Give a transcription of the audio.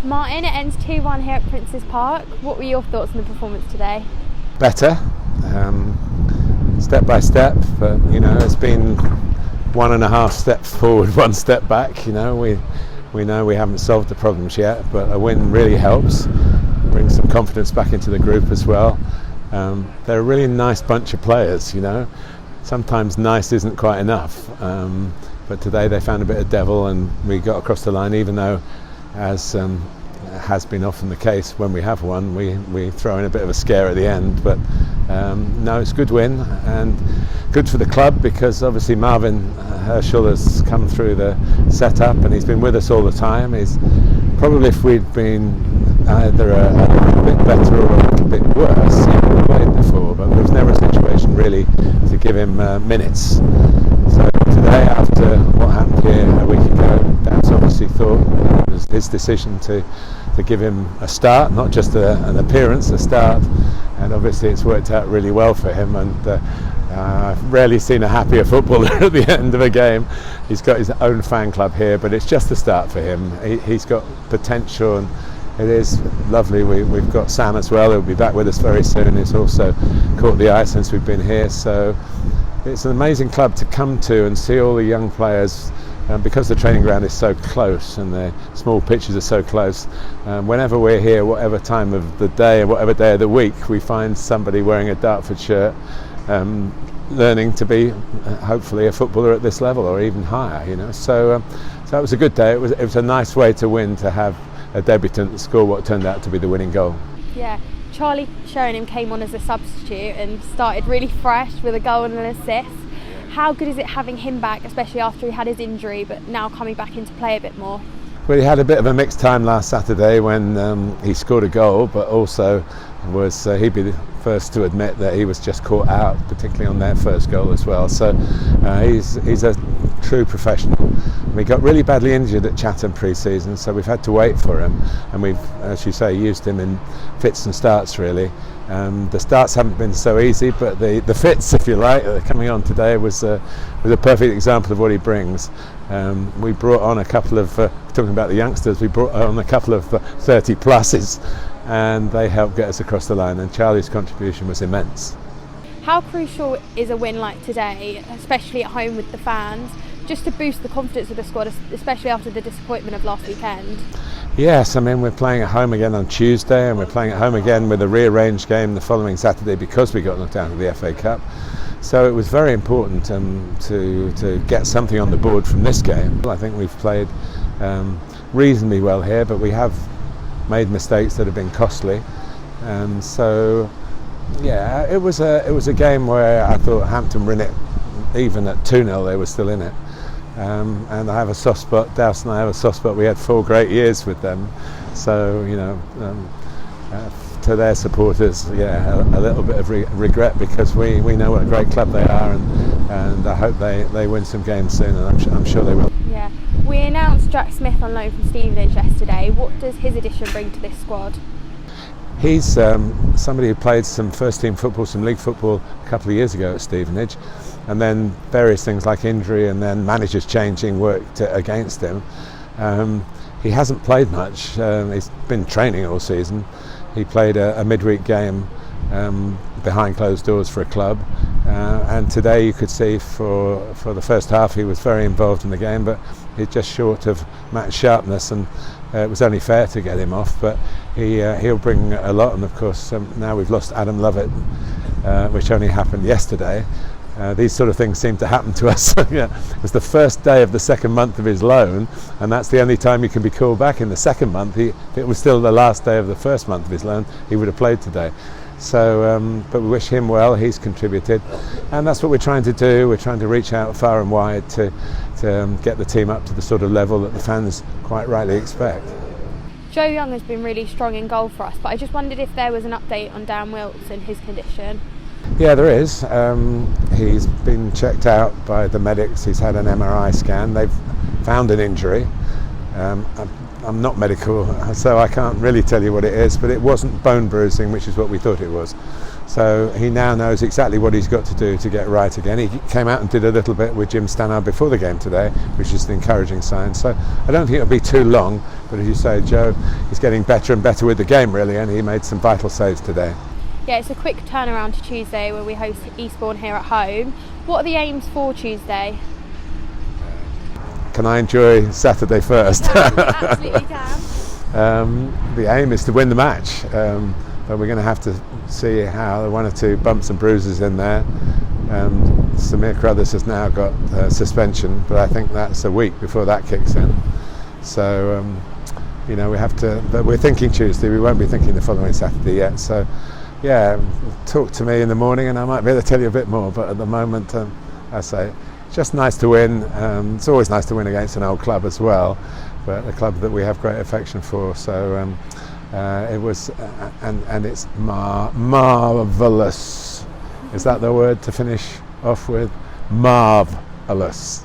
Martin, it ends 2-1 here at Prince's Park. What were your thoughts on the performance today? Better, step by step, but it's been 1.5 steps forward, 1 step back. We know we haven't solved the problems yet, but a win really helps, brings some confidence back into the group as well. They're a really nice bunch of players. Sometimes nice isn't quite enough, but today they found a bit of devil and we got across the line, even though, as has been often the case when we have won, we throw in a bit of a scare at the end. But no, it's a good win and good for the club, because obviously Marvin Herschel has come through the setup and he's been with us all the time. He's probably, if we'd been either a little bit better or a little bit worse, he would have played before, but there was never a situation really to give him minutes. So today, after what happened here a week ago, Dad's obviously thought it was his decision to give him a start, not just an appearance, a start, and obviously it's worked out really well for him. And I've rarely seen a happier footballer at the end of a game. He's got his own fan club here, but it's just a start for him. He's got potential, and it is lovely. We've got Sam as well, who'll be back with us very soon. He's also caught the eye since we've been here, so it's an amazing club to come to and see all the young players. Because the training ground is so close and the small pitches are so close, whenever we're here, whatever time of the day, whatever day of the week, we find somebody wearing a Dartford shirt, learning to be hopefully a footballer at this level or even higher. So it was a good day. It was a nice way to win, to have a debutant score what turned out to be the winning goal. Yeah, Charlie Sheringham came on as a substitute and started really fresh with a goal and an assist. How good is it having him back, especially after he had his injury, but now coming back into play a bit more? Well, he had a bit of a mixed time last Saturday when he scored a goal, but also he'd be the first to admit that he was just caught out, particularly on their first goal as well. So he's a true professional. We got really badly injured at Chatham pre-season, so we've had to wait for him, and we've, as you say, used him in fits and starts really. The starts haven't been so easy, but the fits, if you like, coming on today was a perfect example of what he brings. We brought on a couple of, talking about the youngsters, we brought on a couple of 30 pluses, and they helped get us across the line, and Charlie's contribution was immense. How crucial is a win like today, especially at home with the fans, just to boost the confidence of the squad, especially after the disappointment of last weekend? Yes, we're playing at home again on Tuesday, and we're playing at home again with a rearranged game the following Saturday because we got knocked out of the FA Cup. So it was very important to get something on the board from this game. I think we've played reasonably well here, but we have made mistakes that have been costly. So yeah, it was a game where I thought Hampton were in it. Even at 2-0 they were still in it. And I have a soft spot, Douse and I have a soft spot. We had 4 great years with them, so to their supporters, a little bit of regret, because we know what a great club they are, and I hope they win some games soon, and I'm sure they will. Yeah, we announced Jack Smith on loan from Stevenage yesterday. What does his addition bring to this squad? He's somebody who played some first team football, some league football a couple of years ago at Stevenage, and then various things like injury and then managers changing worked against him. He hasn't played much. He's been training all season. He played a midweek game behind closed doors for a club, and today you could see for the first half he was very involved in the game, but he's just short of match sharpness, and it was only fair to get him off, but he'll bring a lot. And of course now we've lost Adam Lovett, which only happened yesterday. These sort of things seem to happen to us. Yeah, it was the first day of the second month of his loan, and that's the only time he can be called back in the second month. If it was still the last day of the first month of his loan, he would have played today. So, but we wish him well. He's contributed, and that's what we're trying to do. We're trying to reach out far and wide to get the team up to the sort of level that the fans quite rightly expect. Joe Young has been really strong in goal for us, but I just wondered if there was an update on Dan Wilkes and his condition. Yeah, there is. He's been checked out by the medics. He's had an MRI scan. They've found an injury. I'm not medical, so I can't really tell you what it is, but it wasn't bone bruising, which is what we thought it was. So he now knows exactly what he's got to do to get right again. He came out and did a little bit with Jim Stannard before the game today, which is an encouraging sign. So I don't think it'll be too long, but as you say, Joe is getting better and better with the game really, and he made some vital saves today. Yeah, it's a quick turnaround to Tuesday where we host Eastbourne here at home. What are the aims for Tuesday? Can I enjoy Saturday first? Absolutely can. The aim is to win the match, but we're going to have to see how the one or two bumps and bruises in there. Samir Carruthers has now got suspension, but I think that's a week before that kicks in. So, we have to, but we're thinking Tuesday, we won't be thinking the following Saturday yet. So, yeah, talk to me in the morning and I might be able to tell you a bit more, but at the moment, I say, it's just nice to win. It's always nice to win against an old club as well, but a club that we have great affection for. So it was, and it's marvellous. Is that the word to finish off with? Marvellous.